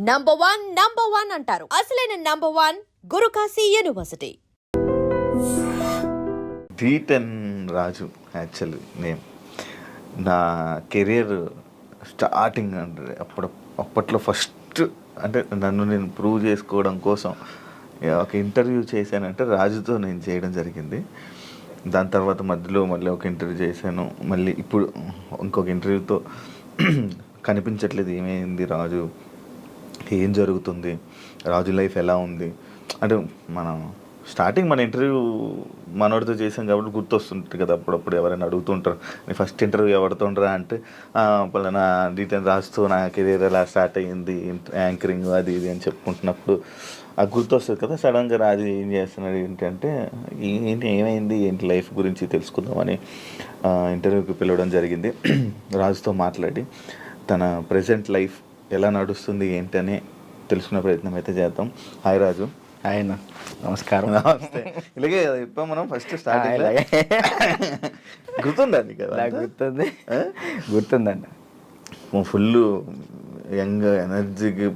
Number one అంటారు. అసలైన number one Gurukashi university. D10 Raju actually name. నా కెరియర్ స్టార్టింగ్ అంటే అప్పట్లో ఫస్ట్ అంటే నన్ను నేను ప్రూవ్ చేసుకోవడం కోసం ఒక ఇంటర్వ్యూ చేశానంటే రాజుతో నేను చేయడం జరిగింది. దాని తర్వాత మధ్యలో మళ్ళీ ఒక ఇంటర్వ్యూ చేశాను. మళ్ళీ ఇప్పుడు ఇంకొక ఇంటర్వ్యూతో కనిపించట్లేదు, ఏమైంది రాజు, ఏం జరుగుతుంది, రాజు లైఫ్ ఎలా ఉంది అంటే మనం స్టార్టింగ్ మన ఇంటర్వ్యూ మనోడితో చేసాం కాబట్టి గుర్తొస్తుంటుంది కదా. అప్పుడప్పుడు ఎవరైనా అడుగుతుంటారు, నీ ఫస్ట్ ఇంటర్వ్యూ ఎవరితోండ్రా అంటే పలానా D10 రాజుతో నా కెరీర్ ఎలా స్టార్ట్ అయ్యింది, యాంకరింగ్ అది ఇది అని చెప్పుకుంటున్నప్పుడు అది గుర్తొస్తుంది కదా. సడన్గా రాజు ఏం చేస్తున్నాడు ఏంటంటే ఏమైంది ఏంటి లైఫ్ గురించి తెలుసుకుందామని ఇంటర్వ్యూకి పిలవడం జరిగింది. రాజుతో మాట్లాడి తన ప్రజెంట్ లైఫ్ ఎలా నడుస్తుంది ఏంటని తెలుసుకునే ప్రయత్నం అయితే చేద్దాం. హాయ్ రాజు. హాయ్ అన్న, నమస్కారం. నమస్తే. ఇలాగే ఇప్పుడు మనం ఫస్ట్ స్టార్టింగ్ గుర్తుందండి కదా? గుర్తుందండి. ఫుల్ యంగ్ ఎనర్జీకి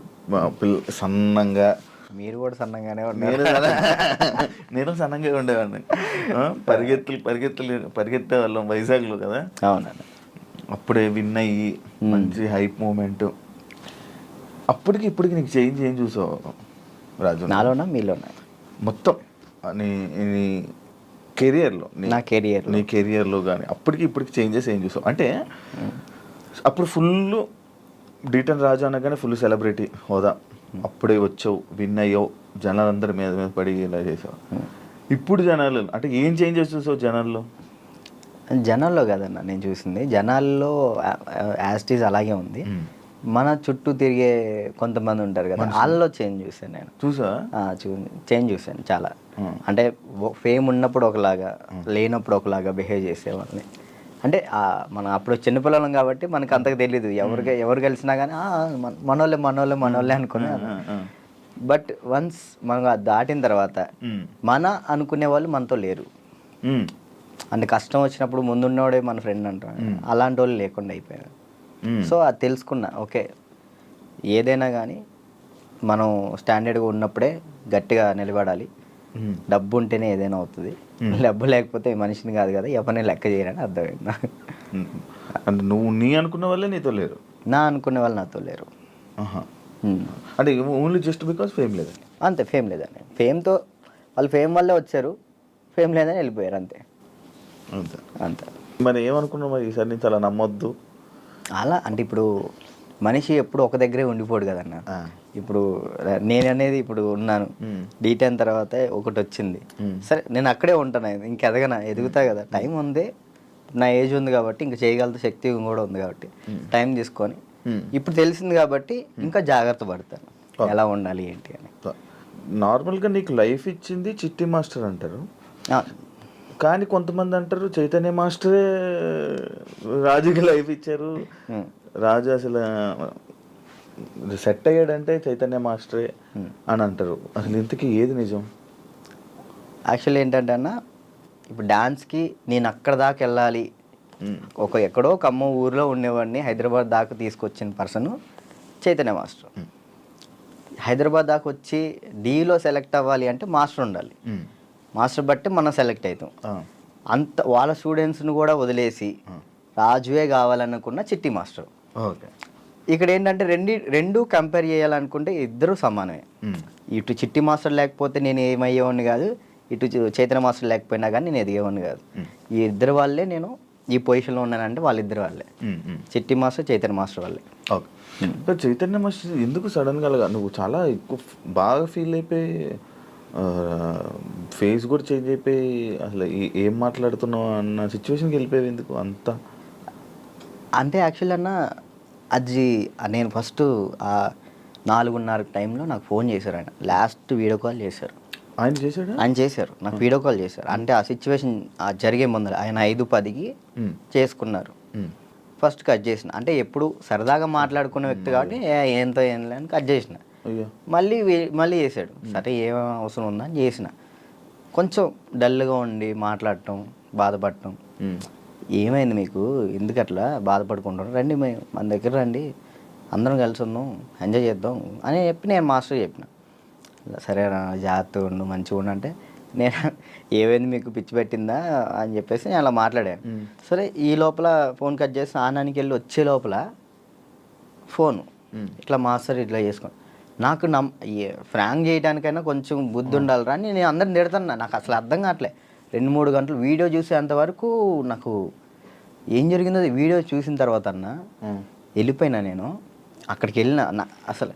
సన్నంగా. మీరు కూడా సన్నంగానే నేను సన్నంగా ఉండేవాడిని. పరిగెత్తే వాళ్ళం వైజాగ్లో కదా. అవునండి. అప్పుడే విన్ అయ్యి మంచి హైప్ మూమెంట్. అప్పటికి ఇప్పటికి నీకు చేంజ్ ఏం చూసావు రాజు? నాలోనా మీలోనా? మొత్తం నీ కెరియర్లో, నీ కెరియర్లో కానీ అప్పటికి ఇప్పటికి చేంజెస్ ఏం చూసావు? అంటే అప్పుడు ఫుల్ D10 రాజు అనగానే ఫుల్ సెలబ్రిటీ హోదా, అప్పుడే వచ్చావు, విన్ అయ్యావు, జనాలందరి మీద పడి ఇలా చేసావు. ఇప్పుడు జనాలు అంటే ఏం చేంజెస్ చూసావు జనాల్లో కదన్న నేను చూసింది, జనాల్లో యాస్టీస్ అలాగే ఉంది. మన చుట్టూ తిరిగే కొంతమంది ఉంటారు కదా, వాళ్ళలో చేంజ్ చూసాను నేను. చేంజ్ చూసాను చాలా. అంటే ఫేమ్ ఉన్నప్పుడు ఒకలాగా, లేనప్పుడు ఒకలాగా బిహేవ్ చేసేవాళ్ళని. అంటే మనం అప్పుడు చిన్నపిల్లలం కాబట్టి మనకు అంతకు తెలీదు, ఎవరు కలిసినా కానీ మనోళ్ళే అనుకున్నాను. బట్ వన్స్ మనం దాటిన తర్వాత మన అనుకునే వాళ్ళు మనతో లేరు. అంటే కష్టం వచ్చినప్పుడు ముందున్నవాడే మన ఫ్రెండ్ అంటారు, అలాంటి వాళ్ళు లేకుండా అయిపోయారు. సో అది తెలుసుకున్నా, ఓకే ఏదైనా కానీ మనం స్టాండర్డ్గా ఉన్నప్పుడే గట్టిగా నిలబడాలి. డబ్బు ఉంటేనే ఏదైనా అవుతుంది, డబ్బు లేకపోతే మనిషిని కాదు కదా, ఎవరిని లెక్క చేయరని అర్థమైంది. అంటే నువ్వు అనుకున్న వాళ్ళే నీతో లేరు, నా అనుకునే వాళ్ళు నాతో లేరు. అంటే ఓన్లీ జస్ట్ బికాస్ ఫేమ్ లేదు, అంతే. ఫేమ్ లేదని, ఫేమ్తో వాళ్ళు ఫేమ్ వల్లే వచ్చారు, ఫేమ్ లేదని వెళ్ళిపోయారు, అంతే అంతే. మరి ఏమనుకున్నావు మరి ఈసారి నుంచి అలా నమ్మొద్దు అలా? అంటే ఇప్పుడు మనిషి ఎప్పుడు ఒక దగ్గరే ఉండిపోడు కదన్న. ఇప్పుడు నేను అనేది ఇప్పుడు ఉన్నాను, D10 తర్వాత ఒకటి వచ్చింది, సరే నేను అక్కడే ఉంటాను, ఇంక ఎదుగుతా కదా, టైం ఉంది, నా ఏజ్ ఉంది కాబట్టి ఇంకా చేయగలిగే శక్తి కూడా ఉంది కాబట్టి టైం తీసుకొని ఇప్పుడు తెలిసింది కాబట్టి ఇంకా జాగ్రత్త పడతాను ఎలా ఉండాలి ఏంటి అని. నార్మల్గా నీకు లైఫ్ ఇచ్చింది చిట్టి మాస్టర్ అంటారు, కానీ కొంతమంది అంటారు చైతన్య మాస్టరే రాజుకి లైఫ్ ఇచ్చారు, రాజు అసలు సెట్ అయ్యాడంటే చైతన్య మాస్టరే అని అంటారు. అసలు ఇంతకీ ఏది నిజం? యాక్చువల్లీ ఏంటంటే అన్న, ఇప్పుడు డాన్స్కి నేను అక్కడ దాకా వెళ్ళాలి, ఎక్కడో కమ్మ ఊరిలో ఉండేవాడిని హైదరాబాద్ దాకా తీసుకొచ్చిన పర్సన్ చైతన్య మాస్టర్. హైదరాబాద్ దాకా వచ్చి డీలో సెలెక్ట్ అవ్వాలి అంటే మాస్టర్ ఉండాలి, మాస్టర్ బట్టి మనం సెలెక్ట్ అవుతాం. అంత వాళ్ళ స్టూడెంట్స్ని కూడా వదిలేసి రాజువే కావాలనుకున్న చిట్టి మాస్టర్. ఓకే, ఇక్కడ ఏంటంటే రెండు కంపేర్ చేయాలనుకుంటే ఇద్దరు సమానమే. ఇటు చిట్టి మాస్టర్ లేకపోతే నేను ఏమయ్యేవాడిని కాదు, ఇటు చైతన్య మాస్టర్ లేకపోయినా కానీ నేను ఎదిగేవాడిని కాదు. ఈ ఇద్దరు వాళ్ళే నేను ఈ పొజిషన్లో ఉన్నానంటే వాళ్ళిద్దరు వాళ్ళే, చిట్టి మాస్టర్ చైతన్య మాస్టర్ వాళ్ళే. ఓకే, చైతన్య మాస్టర్ ఎందుకు సడన్గా నువ్వు చాలా ఎక్కువ బాగా ఫీల్ అయిపోయి ఫేస్ కూడా చేంజ్ అయిపోయి అసలు ఏం మాట్లాడుతున్నావు అన్న సిచ్యువేషన్కి వెళ్ళిపోయావు ఎందుకు అంత? అంటే యాక్చువల్లీ అన్న, అది నేను ఫస్ట్ 4:30 టైంలో నాకు ఫోన్ చేశారు ఆయన, లాస్ట్ వీడియో కాల్ చేశారు. ఆయన చేశారు నాకు వీడియో కాల్ చేశారు. అంటే ఆ సిచ్యువేషన్ జరిగే ముందర ఆయన 5:10కి చేసుకున్నారు. ఫస్ట్ కట్ చేసిన, అంటే ఎప్పుడు సరదాగా మాట్లాడుకునే వ్యక్తి కాబట్టి ఏంతో ఏం లేని కట్ చేసిన. మళ్ళీ చేశాడు, సరే ఏం అవసరం ఉందా అని చేసిన. కొంచెం డల్గా ఉండి మాట్లాడటం, బాధపడటం, ఏమైంది మీకు ఎందుకు అట్లా బాధపడుకుంటారు, రండి మన దగ్గర రండి, అందరం కలిసి ఉన్నాం, ఎంజాయ్ చేద్దాం అని చెప్పి నేను మాస్టర్ చెప్పిన. సరే రా జాగ్రత్తగా ఉండు, మంచిగా ఉండు అంటే నేను ఏమైంది మీకు పిచ్చి పెట్టిందా అని చెప్పేసి నేను అలా మాట్లాడాను. సరే ఈ లోపల ఫోన్ కట్ చేసి స్నానానికి వెళ్ళి వచ్చే లోపల ఫోను ఇట్లా మాస్టర్ ఇట్లా చేసుకోండి. నాకు ఫ్రాంక్ చేయడానికైనా కొంచెం బుద్ధి ఉండాలిరా అని నేను అందరిని తిడుతున్నా. నాకు అసలు అర్థం కావట్లే. 2-3 గంటలు వీడియో చూసేంతవరకు నాకు ఏం జరిగిందో వీడియో చూసిన తర్వాత అన్న వెళ్ళిపోయినా. నేను అక్కడికి వెళ్ళిన అసలు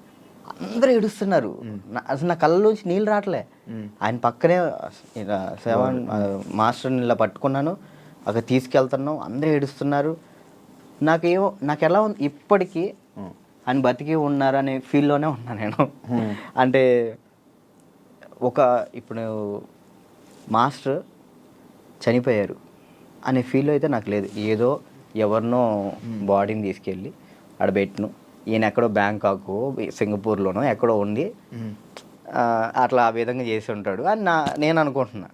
అందరూ ఏడుస్తున్నారు. అసలు నా కళ్ళలోంచి నీళ్ళు రావట్లే. ఆయన పక్కనే మాస్టర్ని ఇలా పట్టుకున్నాను, అక్కడ తీసుకెళ్తున్నాం, అందరూ ఏడుస్తున్నారు. నాకు ఎలా ఉంది ఇప్పటికీ ఆయన బతికి ఉన్నారు అనే ఫీల్లోనే ఉన్నా నేను. అంటే ఇప్పుడు మాస్టర్ చనిపోయారు అనే ఫీల్ అయితే నాకు లేదు. ఏదో ఎవరినో బాడీని తీసుకెళ్ళి ఆడ పెట్టిను, ఈయన ఎక్కడో బ్యాంకాక్ సింగపూర్లోనో ఎక్కడో ఉండి అట్లా ఆ విధంగా చేసి ఉంటాడు అని నేను అనుకుంటున్నా.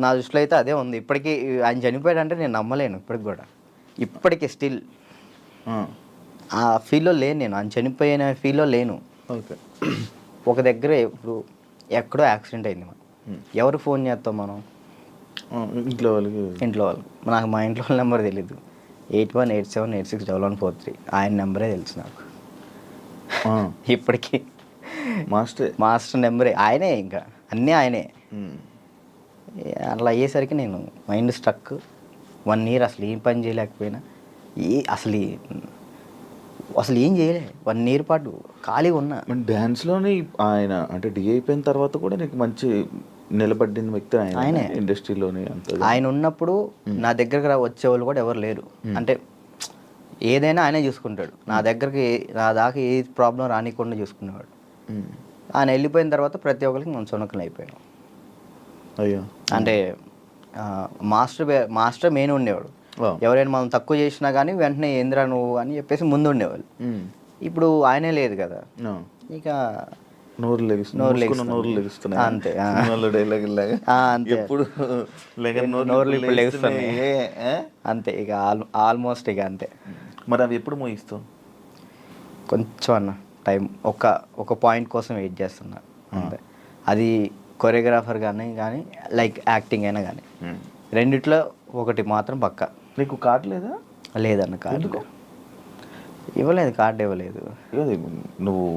నా దృష్టిలో అయితే అదే ఉంది. ఇప్పటికీ ఆయన చనిపోయాడంటే నేను నమ్మలేను ఇప్పటికి కూడా. ఇప్పటికీ స్టిల్ ఆ ఫీల్లో లేను నేను. ఆయన చనిపోయిన ఫీల్లో లేను. ఓకే. ఒక దగ్గర ఇప్పుడు ఎక్కడో యాక్సిడెంట్ అయింది, ఎవరు ఫోన్ చేస్తాం మనం? ఇంట్లో వాళ్ళు. నాకు మా ఇంట్లో వాళ్ళ నెంబర్ తెలీదు. 8187861143 ఆయన నెంబరే తెలుసు నాకు ఇప్పటికీ. మాస్టర్ నెంబరే ఆయనే, ఇంకా అన్నీ ఆయనే. అట్లా అయ్యేసరికి నేను మైండ్ స్ట్రక్. 1 year అసలు ఏం పని చేయలేకపోయినా, అసలు ఏం చేయలే. 1 year పాటు ఖాళీగా ఉన్నా. డ్యాన్స్లోనే ఆయన అంటే డి అయిపోయిన తర్వాత కూడా నీకు మంచి నిలబడిన వ్యక్తి ఆయనే ఇండస్ట్రీలోనే. ఆయన ఉన్నప్పుడు నా దగ్గరకు వచ్చేవాళ్ళు కూడా ఎవరు లేరు. అంటే ఏదైనా ఆయనే చూసుకుంటాడు. నా దాకా ఏ ప్రాబ్లం రానికుండా చూసుకునేవాడు. ఆయన వెళ్ళిపోయిన తర్వాత ప్రతి ఒక్కరికి మనం చునకలు అయిపోయాం. అయ్యో. అంటే మాస్టర్ మెయిన్ ఉండేవాడు. ఎవరైనా మనం తక్కువ చేసినా కానీ వెంటనే ఏంద్రా నువ్వు అని చెప్పేసి ముందు ఉండేవాళ్ళు. ఇప్పుడు ఆయనే లేదు కదా, ఇక నోరు లెగుస్తున్నాయి అంతే. అంతే ఇక ఆల్మోస్ట్ ఇక అంతే. మరి అవి ఎప్పుడు మోగిస్తావు? కొంచెం అన్న టైం ఒక పాయింట్ కోసం వెయిట్ చేస్తున్నా అంతే. అది కొరియోగ్రాఫర్ కానీ లైక్ యాక్టింగ్ అయినా కానీ రెండిట్లో ఒకటి మాత్రం పక్కా. నీకు కార్డు లేదా? లేదన్న కార్డు ఇవ్వలేదు. కార్డు ఇవ్వలేదు. నువ్వు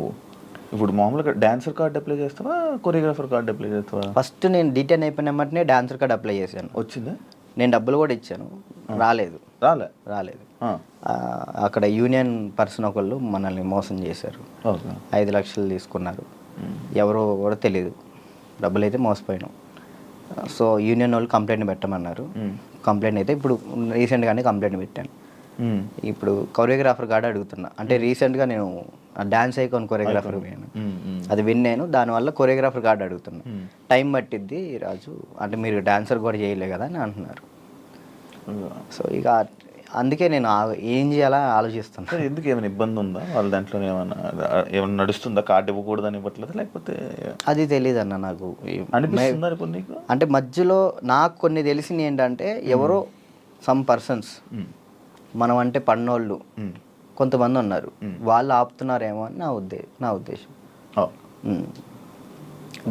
ఇప్పుడు మామూలుగా డాన్సర్ కార్డు అప్లై చేస్తావా, కొరియోగ్రాఫర్ కార్డు అప్లై చేస్తావా? ఫస్ట్ నేను డీటెయిల్ అయిపోయిన వెంటనే డాన్సర్ కార్డు అప్లై చేశాను. వచ్చిందా? నేను డబ్బులు కూడా ఇచ్చాను, రాలేదు. అక్కడ యూనియన్ పర్సన్ ఒకళ్ళు మనల్ని మోసం చేశారు. 5 లక్షలు తీసుకున్నారు. ఎవరో కూడా తెలియదు. డబ్బులు అయితే మోసపోయినాం. సో యూనియన్ వాళ్ళు కంప్లైంట్ పెట్టమన్నారు. కంప్లైంట్ అయితే ఇప్పుడు రీసెంట్గానే కంప్లైంట్ పెట్టాను. ఇప్పుడు కొరియోగ్రాఫర్ కార్డు అడుగుతున్నా. అంటే రీసెంట్గా నేను డాన్స్ ఐకాన్ కొరియోగ్రాఫర్ పోయాను, అది విన్నాను. దానివల్ల కొరియోగ్రాఫర్ కార్డు అడుగుతున్నా. టైం పట్టిద్ది రాజు అంటే, మీరు డాన్సర్ కూడా చేయలే కదా అని అంటున్నారు. సో ఇక అందుకే నేను ఏం చేయాలా ఆలోచిస్తాను. ఎందుకు ఏమైనా ఇబ్బంది ఉందా వాళ్ళ దాంట్లో? ఏమైనా నడుస్తుందా? కార్డు ఇవ్వకూడదని ఇవ్వట్లేదు లేకపోతే? అది తెలియదు అన్న నాకు. అంటే మధ్యలో నాకు కొన్ని తెలిసింది ఏంటంటే, ఎవరో సమ్ పర్సన్స్ మనం అంటే పన్నోళ్ళు కొంతమంది ఉన్నారు, వాళ్ళు ఆపుతున్నారేమో అని నా ఉద్దేశం.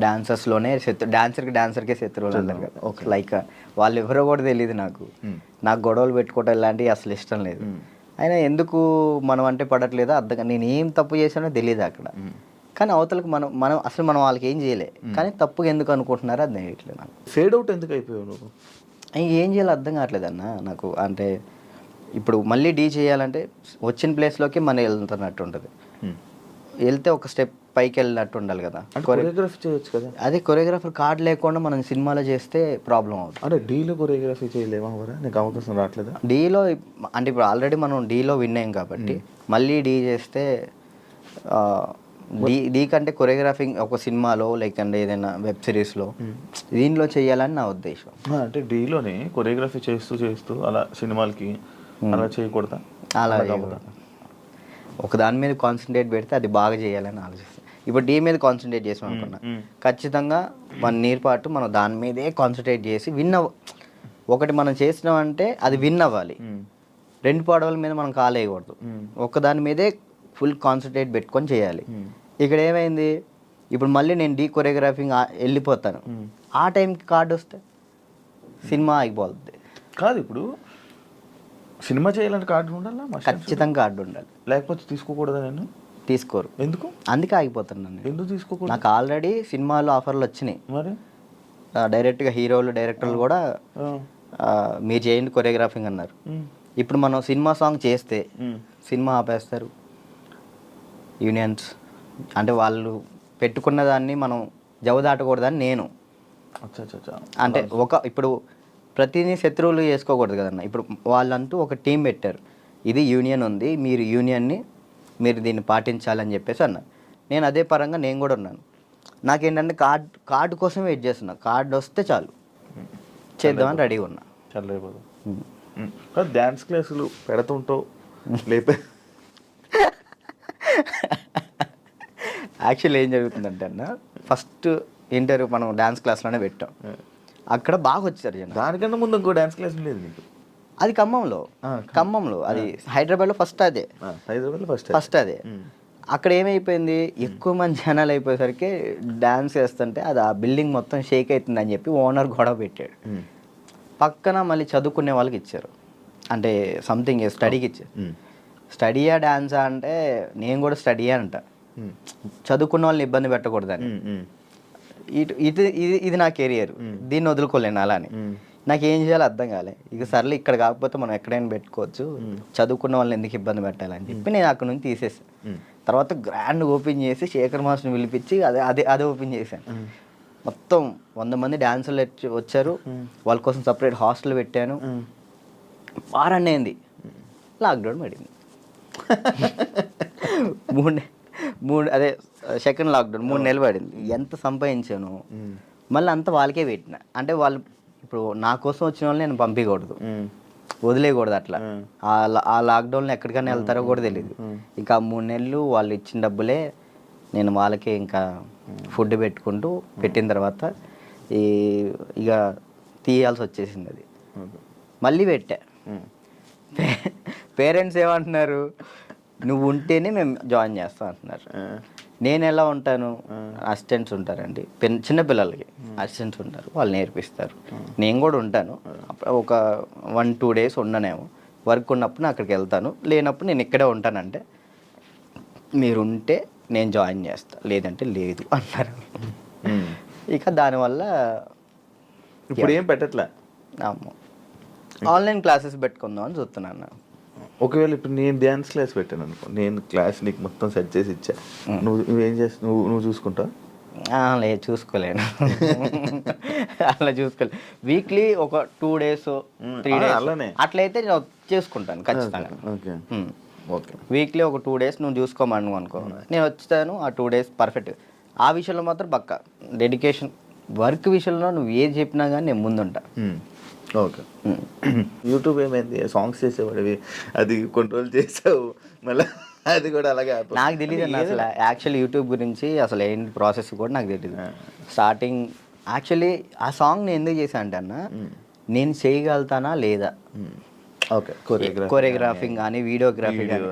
డాన్సర్స్లోనే డాన్సర్కే శత్రువులు అన్నారు కదా. లైక్ వాళ్ళు ఎవరో కూడా తెలియదు నాకు గొడవలు పెట్టుకోవటం ఇలాంటివి అసలు ఇష్టం లేదు. అయినా ఎందుకు మనం అంటే పడట్లేదో అర్థం. నేను ఏం తప్పు చేశానో తెలియదు అక్కడ. కానీ అవతలకు మనం వాళ్ళకి ఏం చేయలే, కానీ తప్పుగా ఎందుకు అనుకుంటున్నారో అది తెలియట్లేదు నాకు. ఫేడ్ అవుట్ ఎందుకు అయిపోయావు నువ్వు? ఏం చేయాలో అర్థం కావట్లేదు అన్న నాకు. అంటే ఇప్పుడు మళ్ళీ డీ చేయాలంటే వచ్చిన ప్లేస్లోకి మనం వెళ్తున్నట్టు ఉంటుంది. వెళ్తే ఒక స్టెప్ పైకి వెళ్ళినట్టు ఉండాలి కదా. కొరియోగ్రఫీ చేయొచ్చు కదా. అదే కొరియోగ్రాఫర్ కార్డు లేకుండా మనం సినిమాలో చేస్తే ప్రాబ్లం అవుతుంది. అంటే డీలో కొరియోగ్రఫీ చేయలేమా? నీకు అవకాశం రావట్లేదా డీలో? అంటే ఇప్పుడు ఆల్రెడీ మనం డీలో విన్ అయ్యాం కాబట్టి మళ్ళీ డీ చేస్తే డీ కంటే కొరియోగ్రాఫింగ్ ఒక సినిమాలో లేకంటే ఏదైనా వెబ్ సిరీస్లో దీనిలో చేయాలని నా ఉద్దేశం. అంటే డీలోనే కొరియోగ్రఫీ చేస్తూ అలా సినిమాలకి అలా చేయకూడదా? అలా ఒక దాని మీద కాన్సన్ట్రేట్ పెడితే అది బాగా చేయాలని ఆలోచిస్తాను. ఇప్పుడు డీ మీద కాన్సన్ట్రేట్ చేసాం అనుకున్నా, ఖచ్చితంగా 1 year పాటు మనం దాని మీదే కాన్సన్ట్రేట్ చేసి ఒకటి మనం చేసినామంటే అది విన్ అవ్వాలి. 2 పడవల మీద మనం కాలేయకూడదు. ఒక దాని మీదే ఫుల్ కాన్సన్ట్రేట్ పెట్టుకొని చేయాలి. ఇక్కడ ఏమైంది, ఇప్పుడు మళ్ళీ నేను కొరియోగ్రాఫింగ్ వెళ్ళిపోతాను, ఆ టైంకి కార్డు వస్తే సినిమా అయిపోతుంది. కాదు ఇప్పుడు సినిమా చేయాలంటే కార్డు ఉండాలా? ఖచ్చితంగా కార్డు ఉండాలి, లేకపోతే తీసుకోకూడదా? నేను తీసుకోరు. ఎందుకు? అందుకే ఆగిపోతున్నాను. ఎందుకు తీసుకోకూడదు? నాకు ఆల్రెడీ సినిమాలో ఆఫర్లు వచ్చినాయి. మరి డైరెక్ట్గా హీరోలు డైరెక్టర్లు కూడా మీరు చేయండి కొరియోగ్రాఫింగ్ అన్నారు. ఇప్పుడు మనం సినిమా సాంగ్ చేస్తే సినిమా ఆపేస్తారు యూనియన్స్. అంటే వాళ్ళు పెట్టుకున్న దాన్ని మనం జవదాటకూడదని నేను. అంటే ఇప్పుడు ప్రతిదీ శత్రువులు చేసుకోకూడదు కదన్న. ఇప్పుడు వాళ్ళంటూ ఒక టీం పెట్టారు, ఇది యూనియన్ ఉంది, మీరు యూనియన్ని మీరు దీన్ని పాటించాలని చెప్పేసి అన్నారు. నేను అదే పరంగా నేను కూడా ఉన్నాను. నాకేంటంటే కార్డు కోసం వెయిట్ చేస్తున్నా, కార్డు వస్తే చాలు చేద్దామని రెడీగా ఉన్నా. చల్లైపోదు. డ్యాన్స్ క్లాసులు పెడుతుంటావు లేపే. యాక్చువల్లీ ఏం జరుగుతుందంటే అన్న, ఫస్ట్ ఇంటర్వ్యూ మనం డ్యాన్స్ క్లాస్లోనే పెట్టాం, అక్కడ బాగా వచ్చారు జనం. దానికన్నా ముందు ఇంకో డ్యాన్స్ క్లాస్ లేదు నీకు? అది ఖమ్మంలో అది హైదరాబాద్లో ఫస్ట్ అదే. హైదరాబాద్లో ఫస్ట్ అదే. అక్కడ ఏమైపోయింది, ఎక్కువ మంది జనాలు అయిపోయేసరికి డ్యాన్స్ వేస్తుంటే అది ఆ బిల్డింగ్ మొత్తం షేక్ అవుతుందని చెప్పి ఓనర్ గొడవ పెట్టాడు. పక్కన మళ్ళీ చదువుకునే వాళ్ళకి ఇచ్చారు, అంటే సంథింగ్ స్టడీకి ఇచ్చారు. స్టడీయా డ్యాన్సా అంటే నేను కూడా స్టడీయే అంట, చదువుకున్న వాళ్ళని ఇబ్బంది పెట్టకూడదని. ఇది నా కెరియర్, దీన్ని వదులుకోలేను అలానే. నాకు ఏం చేయాలో అర్థం కాలే. ఇక సర్లే ఇక్కడ కాకపోతే మనం ఎక్కడైనా పెట్టుకోవచ్చు, చదువుకున్న వాళ్ళని ఎందుకు ఇబ్బంది పెట్టాలని చెప్పి నేను అక్కడ నుంచి తీసేసాను. తర్వాత గ్రాండ్ ఓపెన్ చేసి శేఖర్ మాస్టర్ని పిలిపించి అదే ఓపెన్ చేశాను. మొత్తం 100 మంది డాన్సర్లు వచ్చారు, వాళ్ళ కోసం సపరేట్ హాస్టల్ పెట్టాను. వారాన్ని అయింది, లాక్డౌన్ పడింది. అదే సెకండ్ లాక్డౌన్ 3 నెలలు పడింది. ఎంత సంపాదించాను మళ్ళీ అంతా వాళ్ళకే పెట్టిన. అంటే వాళ్ళు ఇప్పుడు నా కోసం వచ్చిన వాళ్ళని నేను పంపించకూడదు, వదిలేయకూడదు. అట్లా ఆ లాక్డౌన్లో ఎక్కడికైనా వెళ్తారో కూడా తెలియదు. ఇంకా 3 నెలలు వాళ్ళు ఇచ్చిన డబ్బులే నేను వాళ్ళకే ఇంకా ఫుడ్ పెట్టుకుంటూ పెట్టిన తర్వాత ఇక తీయాల్సి వచ్చేసింది. అది మళ్ళీ పెట్టా. పేరెంట్స్ ఏమంటున్నారు, నువ్వు ఉంటేనే మేము జాయిన్ చేస్తాం అంటున్నారు. నేను ఎలా ఉంటాను, అసిస్టెంట్స్ ఉంటారండి, చిన్నపిల్లలకి అసిస్టెంట్స్ ఉంటారు, వాళ్ళు నేర్పిస్తారు. నేను కూడా ఉంటాను, ఒక 1-2 డేస్ ఉండనేమో. వర్క్ ఉన్నప్పుడు అక్కడికి వెళ్తాను, లేనప్పుడు నేను ఇక్కడే ఉంటానంటే మీరు ఉంటే నేను జాయిన్ చేస్తాను, లేదంటే లేదు అన్నారు. ఇక దానివల్ల ఇప్పుడు ఏం పెట్టట్లే. ఆన్లైన్ క్లాసెస్ పెట్టుకుందాం అని చూస్తున్నాను. ఒకవేళ ఇప్పుడు నేను డ్యాన్స్ క్లాస్ పెట్టాను అనుకో, నేను క్లాస్ నీకు మొత్తం సెట్ చేసి ఇచ్చా, నువ్వేం చేస్తావు? నువ్వు చూసుకుంటావు? లేదు, చూసుకోలేను. అలా చూసుకోలేదు. వీక్లీ ఒక 2 days 3 days అలానే అట్లయితే నేను చేసుకుంటాను ఖచ్చితంగా. ఓకే, వీక్లీ ఒక 2 days నువ్వు చూసుకోమను అనుకో, నేను వచ్చాను ఆ 2 days పర్ఫెక్ట్. ఆ విషయంలో మాత్రం పక్కా డెడికేషన్. వర్క్ విషయంలో నువ్వు ఏది చెప్పినా కానీ నేను ముందుంటా. ఓకే. యూట్యూబ్ ఏమైంది, సాంగ్స్ చేసేవాడివి, అది కంట్రోల్ చేసావు, మళ్ళీ అది కూడా అలాగే. నాకు తెలియదు అన్న అసలు యాక్చువల్లీ యూట్యూబ్ గురించి అసలు ఏంటి ప్రాసెస్ కూడా నాకు తెలియదు. స్టార్టింగ్ యాక్చువల్లీ ఆ సాంగ్ నేను ఎందుకు చేశాను అంటే అన్న, నేను చేయగలుగుతానా లేదా, ఓకే, కొరియోగ్రాఫింగ్ కానీ వీడియోగ్రఫీ కానీ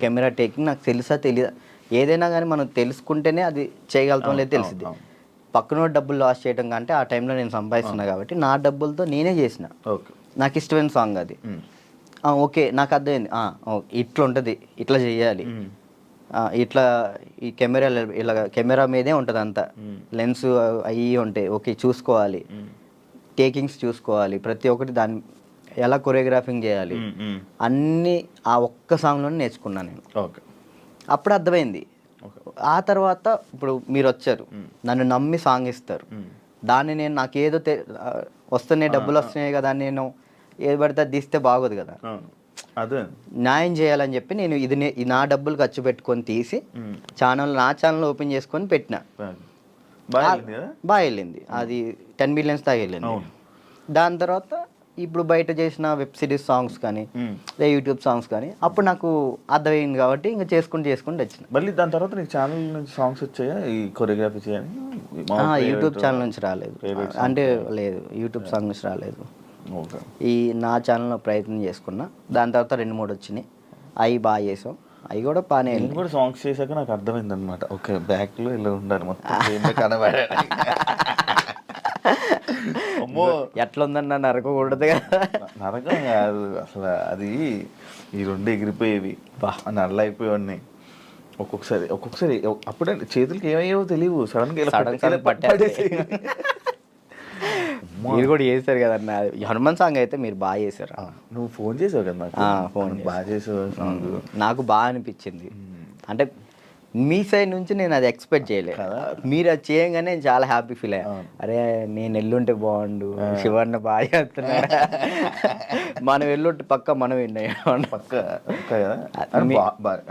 కెమెరా టేకింగ్ నాకు తెలుసా తెలియదా, ఏదైనా కానీ మనం తెలుసుకుంటేనే అది చేయగలుగుతాం లేదు తెలిసింది. పక్కన డబ్బులు లాస్ చేయడం కంటే ఆ టైంలో నేను సంపాదిస్తున్నా కాబట్టి నా డబ్బులతో నేనే చేసిన. నాకు ఇష్టమైన సాంగ్ అది. ఓకే, నాకు అర్థమైంది, ఇట్లా ఉంటుంది, ఇట్లా చేయాలి, ఇట్లా ఈ కెమెరా మీదే ఉంటుంది అంతా, లెన్స్ అవి ఉంటాయి, ఓకే చూసుకోవాలి, టేకింగ్స్ చూసుకోవాలి, ప్రతి ఒక్కటి దాన్ని ఎలా కొరియోగ్రాఫింగ్ చేయాలి అన్నీ ఆ ఒక్క సాంగ్లోనే నేర్చుకున్నాను నేను. అప్పుడు అర్థమైంది. ఆ తర్వాత ఇప్పుడు మీరు వచ్చారు, నన్ను నమ్మి సాంగ్ ఇస్తారు, దాన్ని నేను నాకేదో వస్తున్నాయి, డబ్బులు వస్తున్నాయి కదా, నేను ఏది పడితే అది తీస్తే బాగోదు కదా, అదే న్యాయం చేయాలని చెప్పి నేను ఇది నా డబ్బులు ఖర్చు పెట్టుకొని తీసి నా ఛానల్ ఓపెన్ చేసుకొని పెట్టిన. బాగా వెళ్ళింది, అది 10 millions దాకా వెళ్ళింది. దాని తర్వాత ఇప్పుడు బయట చేసిన వెబ్ సిరీస్ సాంగ్స్ కానీ యూట్యూబ్ సాంగ్స్ కానీ అప్పుడు నాకు అర్థమైంది కాబట్టి ఇంకా చేసుకుంటూ వచ్చిన. మళ్ళీ దాని తర్వాత నీకు ఛానల్ నుంచి సాంగ్స్ వచ్చాయా ఈ కొరియోగ్రఫీ చేయని? యూట్యూబ్ ఛానల్ నుంచి రాలేదు, అంటే లేదు, యూట్యూబ్ సాంగ్ నుంచి రాలేదు. ఈ నా ఛానల్లో ప్రయత్నం చేసుకున్నా, దాని తర్వాత 2-3 వచ్చినాయి, అవి బాగా చేసాం. అవి కూడా బాగానే నేను కూడా సాంగ్స్ చేశాక నాకు అర్థమైంది అనమాట. ఓకే, బ్యాక్లో ఇలా ఉండాలి మొత్తం కనబడే. అమ్మో, ఎట్లుందన్న నరకకూడదు కదా. నరకం కాదు అసలు, అది ఈ రెండు ఎగిరిపోయేవి నల్ల అయిపోయేవాడిని. ఒక్కొక్కసారి అప్పుడే చేతులకి ఏమయ్యేవో తెలియవు, సడన్ పట్టేసి. మీరు కూడా చేశారు కదన్న హనుమాన్ సాంగ్ అయితే మీరు బాగా చేశారు. నువ్వు ఫోన్ చేసావు కదా నాకు, ఫోన్ బాగా చేసావు సాంగ్. నాకు బాగా అనిపించింది. అంటే మీ సైడ్ నుంచి నేను అది ఎక్స్పెక్ట్ చేయలేదు. మీరు అది చేయగానే చాలా హ్యాపీ ఫీల్ అయ్యా. అరే నేను ఎల్లుంటే బాగుండు, శివన్న బాగా చేస్తున్నాడు, మనం ఎల్లుంటే పక్క మనం విన్నాం పక్క.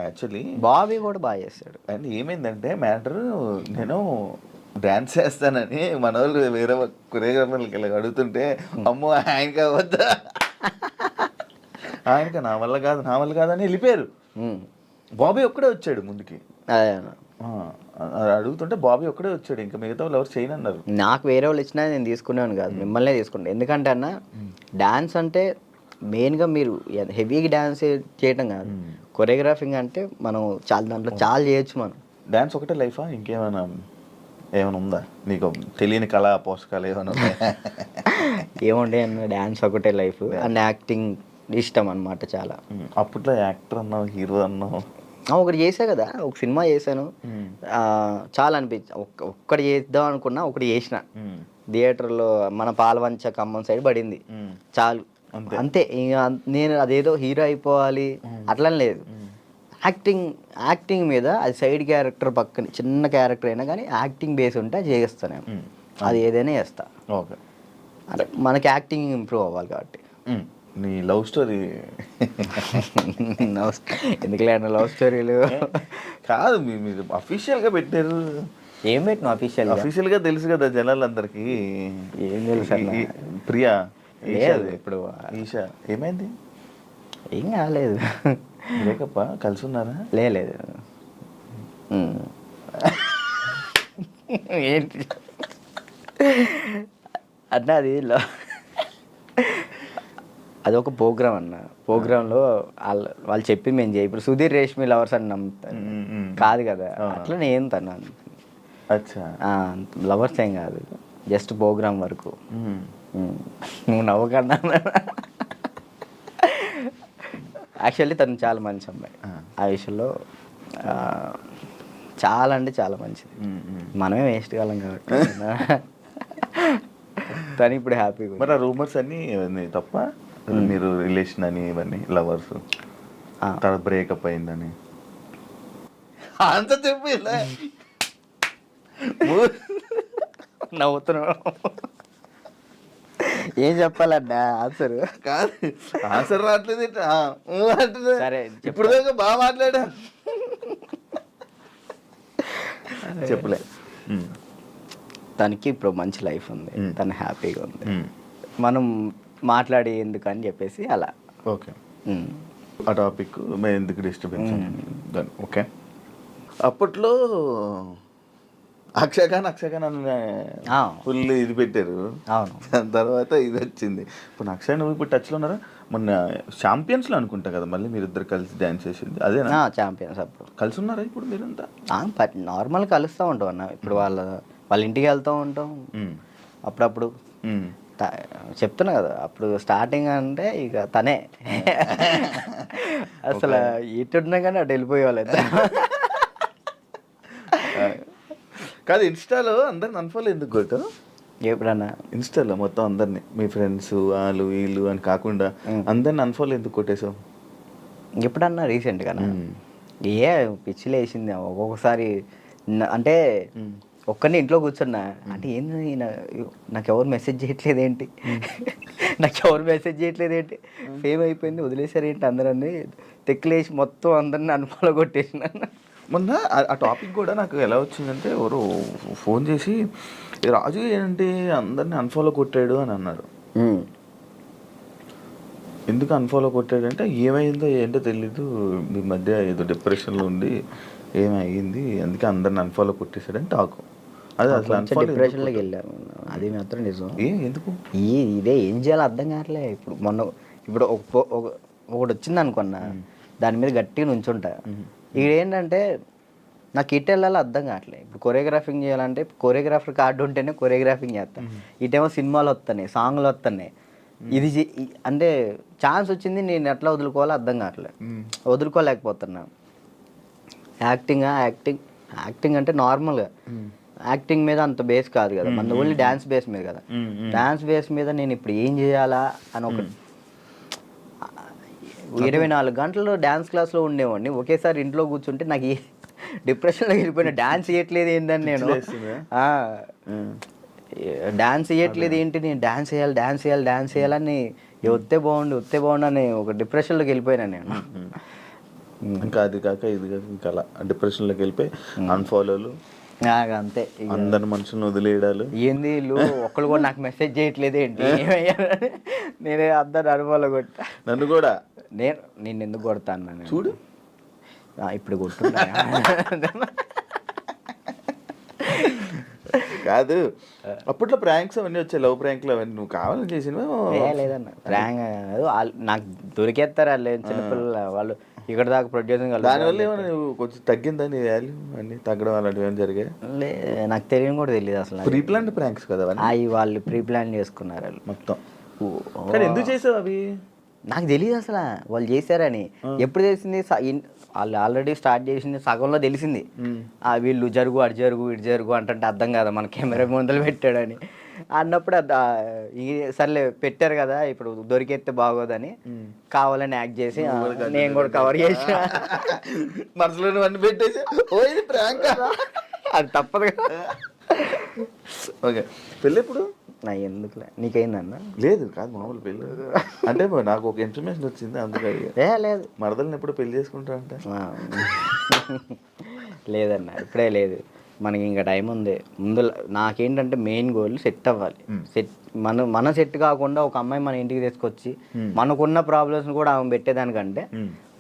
యాక్చువల్లీ బాబీ కూడా బాగా చేస్తాడు. అండ్ ఏమైందంటే మ్యాటర్, నేను డాన్స్ చేస్తానని మన వాళ్ళు వేరే కొరియోగ్రాఫర్లకి ఇలా అడుగుతుంటే, అమ్మో ఆయనకి వద్దా, ఆయనకి నా వల్ల కాదని వెళ్ళిపోయారు. బాబీ ఒక్కడే వచ్చాడు ముందుకి. అడుగుతుంటే బాబీ ఒక్కడే వచ్చాడు, ఇంకా మిగతా వాళ్ళు ఎవరు చేయనన్నారు. నాకు వేరే వాళ్ళు ఇచ్చినా నేను తీసుకునేవాను కాదు, మిమ్మల్నే తీసుకుంటాను. ఎందుకంటే అన్న డాన్స్ అంటే మెయిన్గా మీరు హెవీగా డాన్స్ చేయటం కాదు, కొరియోగ్రాఫింగ్ అంటే మనం దాంట్లో చాలా చేయొచ్చు. మనం డాన్స్ ఒకటే లైఫా, ఇంకేమైనా ఉందా నీకు తెలియని కళా పోషకాలు ఏమైనా ఉన్నాయా? ఏముండే అన్న డాన్స్ ఒకటే లైఫ్ అండ్ యాక్టింగ్ ఇష్టం అనమాట చాలా. అప్పట్లో యాక్టర్ అన్నావు, హీరో అన్నావు. ఒకటి చేసా కదా, ఒక సినిమా చేశాను, చాలా అనిపించి ఒక్కటి చేద్దాం అనుకున్నా, ఒకటి చేసిన థియేటర్లో మన పాలవంచ ఖమ్మం సైడ్ పడింది, చాలు అంతే. ఇంకా నేను అదేదో హీరో అయిపోవాలి అట్లా లేదు. యాక్టింగ్ మీద అది సైడ్ క్యారెక్టర్ పక్కన చిన్న క్యారెక్టర్ అయినా కానీ యాక్టింగ్ బేస్ ఉంటే అది చేస్తాను నేను, అది ఏదైనా చేస్తా. ఓకే, అంటే మనకి యాక్టింగ్ ఇంప్రూవ్ అవ్వాలి కాబట్టి. నీ లవ్ స్టోరీ ఎందుకులే అన్న లవ్ స్టోరీలు కాదు, మీరు అఫీషియల్గా పెట్టారు. ఏం పెట్టిన అఫీషియల్గా తెలుసు కదా జనాలందరికీ. ఏం తెలుసు ప్రియా లేదు ఇప్పుడు ఈషా ఏమైంది? ఏం కాలేదు, బ్రేకప్పా, కలిసి ఉన్నారా? లేదు ఏంటి అన్న అది ఒక ప్రోగ్రామ్ అన్న. ప్రోగ్రాంలో వాళ్ళు చెప్పి మేము చేయి, ఇప్పుడు సుధీర్ రేష్మి లవర్స్ అని నమ్ముతాను కాదు కదా, అట్లా నేను తను లవర్స్ ఏం కాదు, జస్ట్ ప్రోగ్రామ్ వరకు. నువ్వు నవ్వకన్నా. యాక్చువల్లీ తను చాలా మంచి అమ్మాయి, ఆ విషయంలో చాలా అంటే చాలా మంచిది. మనమే వేస్ట్ కాలం కాబట్టి తను ఇప్పుడు హ్యాపీగా. మరి ఆ రూమర్స్ అన్నీ తప్ప, మీరు రిలేషన్ అని ఇవన్నీ లవర్స్ తర్వాత బ్రేకప్ అయిందని అంత చెప్పి నవ్వుతున్నావు. ఏం చెప్పాలన్నా ఆన్సర్ కాదు, ఆన్సర్ రావట్లేదు. సరే ఇప్పుడు దాకా బాగా మాట్లాడా, చెప్పలే. తనకి ఇప్పుడు మంచి లైఫ్ ఉంది, తను హ్యాపీగా ఉంది, మనం మాట్లాడి ఎందుకని చెప్పేసి అలా. ఓకే, ఆ టాపిక్ మేము ఎందుకు డిస్టర్బెన్స్. ఓకే, అప్పట్లో అక్షయ్ ఖాన్ ఫుల్ ఇది పెట్టారు. అవును, దాని తర్వాత ఇది వచ్చింది. ఇప్పుడు అక్షయ్ నువ్వు ఇప్పుడు టచ్లో ఉన్నారా? మొన్న ఛాంపియన్స్లో అనుకుంటా కదా మళ్ళీ మీరిద్దరు కలిసి డ్యాన్స్ చేసింది, అదేనా? ఛాంపియన్స్ అప్పుడు కలిసి ఉన్నారా ఇప్పుడు మీరంతా? నార్మల్ కలుస్తూ ఉంటాం అన్న, ఇప్పుడు వాళ్ళ ఇంటికి వెళ్తూ ఉంటాం అప్పుడప్పుడు. చెప్తున్నా కదా, అప్పుడు స్టార్టింగ్ అంటే ఇక తనే అసలు ఎటున్నా కానీ అటు వెళ్ళిపోయేవాళ్ళు. కాదు, ఇన్స్టాలో అందరిని అన్ఫాలో ఎందుకు కొట్టావు? ఎప్పుడన్నా ఇన్స్టాలో మొత్తం అందరినీ, మీ ఫ్రెండ్స్ వాళ్ళు వీళ్ళు అని కాకుండా అందరిని అన్ఫాలో ఎందుకు కొట్టేసావు? ఎప్పుడన్నా రీసెంట్గా పిచ్చిలు వేసింది ఒక్కొక్కసారి. అంటే ఒక్కరిని ఇంట్లో కూర్చున్నా అంటే ఏంది నాకు ఎవరు మెసేజ్ చేయట్లేదు ఏంటి, ఫేమ్ అయిపోయింది వదిలేసారు ఏంటి అందరన్నీ తెక్కులేసి మొత్తం అందరిని అన్ఫాలో కొట్టేసిన. మొన్న ఆ టాపిక్ కూడా నాకు ఎలా వచ్చిందంటే, ఎవరు ఫోన్ చేసి రాజు ఏంటి అందరిని అన్ఫాలో కొట్టాడు అని అన్నారు. ఎందుకు అన్ఫాలో కొట్టాడంటే ఏమైందో ఏంటో తెలీదు, మీ మధ్య ఏదో డిప్రెషన్లో ఉండి ఏమైంది అందుకే అందరిని అన్ఫాలో కొట్టేశాడని టాకు. అదే అసలు డిప్రెషన్లోకి వెళ్ళాము, అది మాత్రం నిజం. ఎందుకు ఇదే ఏం చేయాలో అర్థం కావట్లే. ఇప్పుడు ఒకటి వచ్చింది అనుకున్నా, దాని మీద గట్టిగా నుంచుంటా. ఇక్కడ ఏంటంటే నాకు ఇటు వెళ్ళాలో అర్థం కావట్లేదు. ఇప్పుడు కొరియోగ్రాఫింగ్ చేయాలంటే కొరియోగ్రాఫర్ కార్డు ఉంటేనే కొరియోగ్రాఫింగ్ చేస్తాను. ఇటేమో సినిమాలు వస్తున్నాయి, సాంగ్లు వస్తున్నాయి. ఇది అంటే ఛాన్స్ వచ్చింది, నేను ఎట్లా వదులుకోవాలో అర్థం కావట్లేదు, వదులుకోలేకపోతున్నా. యాక్టింగ్ అంటే నార్మల్గా యాక్టింగ్ మీద అంత బేస్ కాదు కదా, మన ఓన్లీ డ్యాన్స్ బేస్ మీద కదా. డ్యాన్స్ బేస్ మీద నేను ఇప్పుడు ఏం చేయాలా అని ఒక 24 గంటలు డ్యాన్స్ క్లాస్లో ఉండేవాడిని. ఒకేసారి ఇంట్లో కూర్చుంటే నాకు డిప్రెషన్లో వెళ్ళిపోయినా. డ్యాన్స్ చేయట్లేదు ఏందని నేను, డ్యాన్స్ చేయట్లేదు ఏంటి, నేను డ్యాన్స్ చేయాలని వస్తే బాగుండు అని ఒక డిప్రెషన్లోకి వెళ్ళిపోయినా నేను. ఇంకా అది కాక ఇది కాక ఇంకా అలా డిప్రెషన్లోకి వెళ్ళిపోయి అన్ఫాలోలు, అంతే. అందరి మనుషులను వదిలేయడాలు. ఏంది వీళ్ళు ఒక్కళ్ళు కూడా నాకు మెసేజ్ చేయట్లేదు ఏంటి, నేనే అందరు అనుభవాలు కొట్టా. నన్ను కూడా నేను ఎందుకు కొడతాను చూడు, ఇప్పుడు కొట్టున్నా. కాదు అప్పట్లో ప్రాంక్స్ అవన్నీ వచ్చాయి, లవ్ ప్రాంక్లు అవన్నీ నువ్వు కావాలని చేసినవా? లేదన్న ప్రాంక్ నాకు దొరికేస్తారు వాళ్ళు, చిన్నపిల్లలు వాళ్ళు ఇక్కడ దాకా ప్రొడ్యూసింగ్. దానివల్ల ఏమైనా నువ్వు కొంచెం తగ్గిందా నీ వాల్యూ అన్నీ తగ్గడం అలాంటివి ఏమైనా జరిగాయి? నాకు తెలియని కూడా తెలియదు అసలు. ప్రీ ప్లాన్ ప్రాంక్స్ కదా అవి వాళ్ళు ప్రీ ప్లాన్ చేసుకున్నారు వాళ్ళు మొత్తం. కానీ ఎందుకు చేసావు అవి నాకు తెలియదు అసలు వాళ్ళు చేశారని. ఎప్పుడు తెలిసింది, వాళ్ళు ఆల్రెడీ స్టార్ట్ చేసింది సగంలో తెలిసింది. వీళ్ళు అటు జరుగు ఇటు జరుగు అంటే అర్థం కదా, మన కెమెరా ముందలు పెట్టాడని అన్నప్పుడు సర్లే పెట్టారు కదా ఇప్పుడు దొరికేస్తే బాగోదని కావాలని యాక్ట్ చేసి నేను కూడా కవర్ చేసిన. మనసులో అన్ని పెట్టేసి అది తప్పదు కదా. ఓకే, పెళ్ళి ఎప్పుడు? నా ఎందుకులే, నీకైందన్న? లేదు కాదు, మామూలు పెళ్ళి అంటే నాకు ఒక ఇన్ఫర్మేషన్ వచ్చింది అందుకే. లేదు, మరదల్ని ఎప్పుడు పెళ్లి చేసుకుంటా అంటే లేదన్న ఇప్పుడే లేదు, మనకి ఇంకా టైం ఉంది. ముందు నాకేంటంటే మెయిన్ గోల్ సెట్ అవ్వాలి. మనం సెట్ కాకుండా ఒక అమ్మాయి మన ఇంటికి తీసుకొచ్చి మనకున్న ప్రాబ్లమ్స్ కూడా ఆమె పెట్టేదానికంటే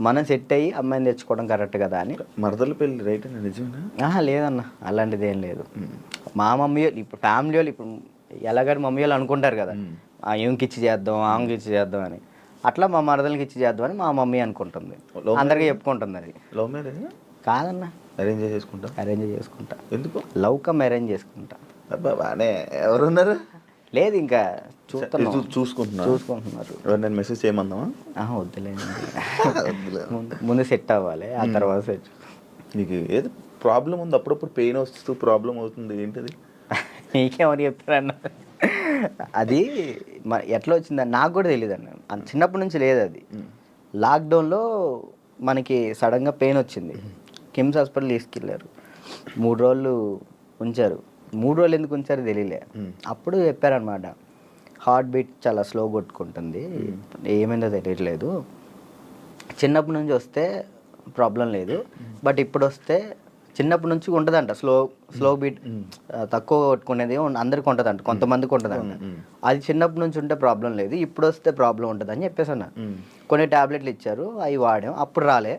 మనం సెట్ అయ్యి అమ్మాయిని తెచ్చుకోవడం కరెక్ట్ కదా అని. మరదల పెళ్ళి రైట్ అని నిజమేనా? లేదన్న అలాంటిది ఏం లేదు. మా మమ్మీ ఇప్పుడు ఫ్యామిలీ వాళ్ళు ఇప్పుడు ఎలాగని మమ్మీ వాళ్ళు అనుకుంటారు కదా, ఏమికి ఇచ్చి చేద్దాం ఆమెకి ఇచ్చి చేద్దాం అని. అట్లా మా మరదలకి ఇచ్చి చేద్దామని మా మమ్మీ అనుకుంటుంది, అందరికీ చెప్పుకుంటుంది. అది లవ్ మ్యారేజ్ కాదన్న, అరేంజ్ చేసుకుంటా. ఎందుకు? లవ్ కమ్ అరేంజ్ చేసుకుంటా. బానే ఎవరున్నారు? లేదు ఇంకా చూసుకుంటున్నారు. నేను మెసేజ్ చేయమందామా? వద్దులేదు, ముందు సెట్ అవ్వాలి, ఆ తర్వాత సెట్. నీకు ఏది ప్రాబ్లం ఉంది? అప్పుడప్పుడు పెయిన్ వస్తూ ప్రాబ్లం అవుతుంది, ఏంటది? నీకేమని చెప్తారన్న? అది ఎట్లా వచ్చిందని నాకు కూడా తెలియదు అన్న, చిన్నప్పటి నుంచి లేదు అది. లాక్డౌన్లో మనకి సడన్గా పెయిన్ వచ్చింది, కిమ్స్ హాస్పిటల్ తీసుకెళ్ళారు, 3 రోజులు ఉంచారు. 3 రోజులు ఎందుకు ఉంచారో తెలియలే. అప్పుడు చెప్పారనమాట, హార్ట్ బీట్ చాలా స్లో కొట్టుకుంటుంది, ఏమైందో తెలియట్లేదు, చిన్నప్పటి నుంచి వస్తే ప్రాబ్లం లేదు, బట్ ఇప్పుడు వస్తే చిన్నప్పటి నుంచి ఉంటుందంట స్లో బీట్, తక్కువ కొట్టుకునేది అందరికి ఉంటుందంట, కొంతమందికి ఉంటుందంట. అది చిన్నప్పటి నుంచి ఉంటే ప్రాబ్లం లేదు, ఇప్పుడు వస్తే ప్రాబ్లం ఉంటుంది అని చెప్పేసి అన్న. కొన్ని ట్యాబ్లెట్లు ఇచ్చారు, అవి వాడాం, అప్పుడు రాలే.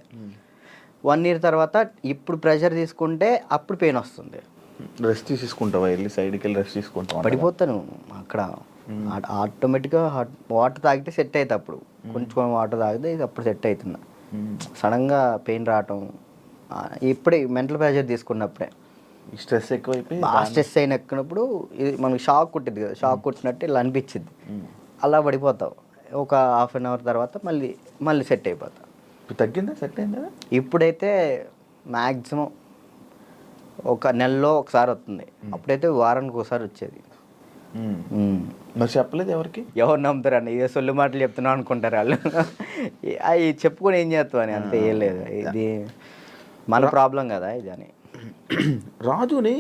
1 year తర్వాత ఇప్పుడు ప్రెషర్ తీసుకుంటే అప్పుడు పెయిన్ వస్తుంది. రెస్ట్ తీసుకుంటావా? వెళ్ళి సైడ్కి వెళ్ళి రెస్ట్ తీసుకుంటావా? పడిపోతాను అక్కడ, ఆటోమేటిక్గా వాటర్ తాగితే సెట్ అవుతుంది. అప్పుడు కొంచెం వాటర్ తాగితే అప్పుడు సెట్ అవుతున్నా. సడన్గా పెయిన్ రావటం ఇప్పుడే మెంటల్ ప్రెషర్ తీసుకున్నప్పుడే, స్ట్రెస్ ఎక్కువైపోయి స్ట్రెస్ అయినప్పుడు ఇది మనకి షాక్ కుట్టింది కదా, షాక్ కుట్టినట్టు ఇలా అనిపించింది, అలా పడిపోతావు. ఒక 1/2 hour తర్వాత మళ్ళీ సెట్ అయిపోతావు. తగ్గిందా? సెట్ అయిందా? ఇప్పుడైతే మ్యాక్సిమం ఒక నెలలో ఒకసారి వస్తుంది, అప్పుడైతే వారానికి ఒకసారి వచ్చేది. మరి చెప్పలేదు ఎవరికి? ఎవరు నమ్ముతారు అన్న, ఇదే సొల్లు మాటలు చెప్తున్నావు అనుకుంటారు వాళ్ళు. అవి చెప్పుకొని ఏం చేస్తావు అని, అంతే. ఏం లేదు, ఇది మన ప్రాబ్లం కదా ఇది అని. రాజుని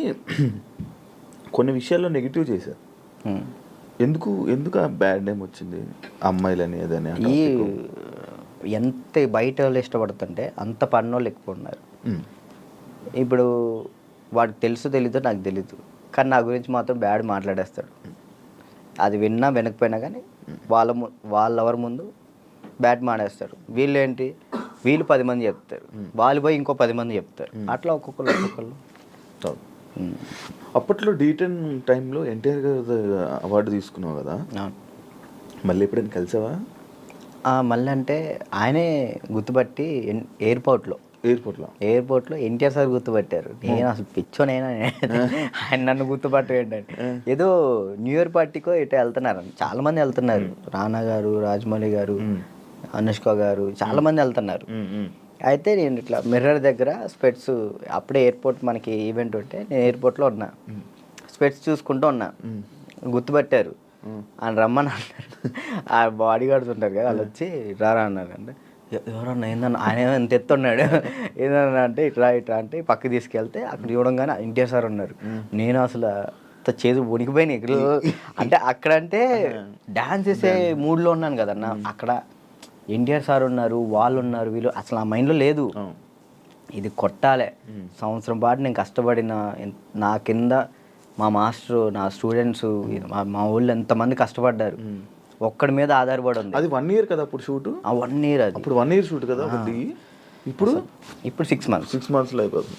కొన్ని విషయాల్లో నెగిటివ్ చేశారు, ఎందుకు ఆ బ్యాడ్ నేమ్ వచ్చింది అమ్మాయిలని ఏదని? ఈ ఎంత బయట వాళ్ళు ఇష్టపడుతుంటే అంత పన్నోళ్ళు ఎక్కువ ఉన్నారు. ఇప్పుడు వాడికి తెలీదో నాకు తెలీదు, కానీ నా గురించి మాత్రం బ్యాడ్ మాట్లాడేస్తాడు. అది విన్నా వినకపోయినా కానీ వాళ్ళెవరి ముందు బ్యాడ్ మాడేస్తారు. వీళ్ళు 10 మంది చెప్తారు, వాళ్ళు పోయి ఇంకో 10 మంది చెప్తారు, అట్లా ఒక్కొక్కళ్ళు. అప్పట్లో D10 టైంలో ఎన్టీఆర్ గారు అవార్డు తీసుకున్నావు కదా, మళ్ళీ ఎప్పుడైనా కలిసావా? మళ్ళీ అంటే ఆయనే గుర్తుపట్టి ఎయిర్పోర్ట్లో ఎన్టీఆర్ సార్ గుర్తుపట్టారు. నేను అసలు పిచ్చోనైనా ఆయన నన్ను గుర్తుపట్టు ఏంటంటే ఏదో న్యూ ఇయర్ పార్టీకో ఎటో వెళ్తున్నారు, చాలా మంది వెళ్తున్నారు. రానా గారు, రాజమౌళి గారు, అనుష్క గారు, చాలా మంది వెళ్తున్నారు. అయితే నేను ఇట్లా మిర్రర్ దగ్గర స్పెట్స్, అప్పుడే ఎయిర్పోర్ట్ మనకి ఈవెంట్ ఉంటే నేను ఎయిర్పోర్ట్లో ఉన్నా, స్పెట్స్ చూసుకుంటూ ఉన్నా. గుర్తుపట్టారు, ఆయన రమ్మని అన్నారు. ఆ బాడీ గార్డ్స్ ఉంటారు కదా, వాళ్ళు వచ్చి రారా అన్నారు. అంటే ఎవరన్నా ఏందన్నా, ఆయన ఎంత ఎత్తున్నాడు, ఏదన్నా అంటే ఇట్లా అంటే పక్కకి తీసుకెళ్తే అక్కడ చూడంగానే ఎన్టీఆర్ సార్ ఉన్నారు. నేను అసలు చేదు వణికిపోయినాయి ఇక్కడ. అంటే అక్కడంటే డ్యాన్స్ చేసే మూడ్లో ఉన్నాను కదన్న, అక్కడ ఎన్టీఆర్ సార్ ఉన్నారు, వాళ్ళు ఉన్నారు, వీళ్ళు అసలు ఆ మైండ్లో లేదు. ఇది కొట్టాలి, సంవత్సరం పాటు నేను కష్టపడిన, నా కింద మా మాస్టరు, నా స్టూడెంట్స్, మా ఊళ్ళో ఎంతమంది కష్టపడ్డారు, ఒక్కడి మీద ఆధారపడి ఉంది. అది 1 year కదా అప్పుడు షూట్? 1 year అది. అప్పుడు 1 year షూట్ కదా ఒకటి. ఇప్పుడు 6 months. 6 monthsలో అయిపోతుంది.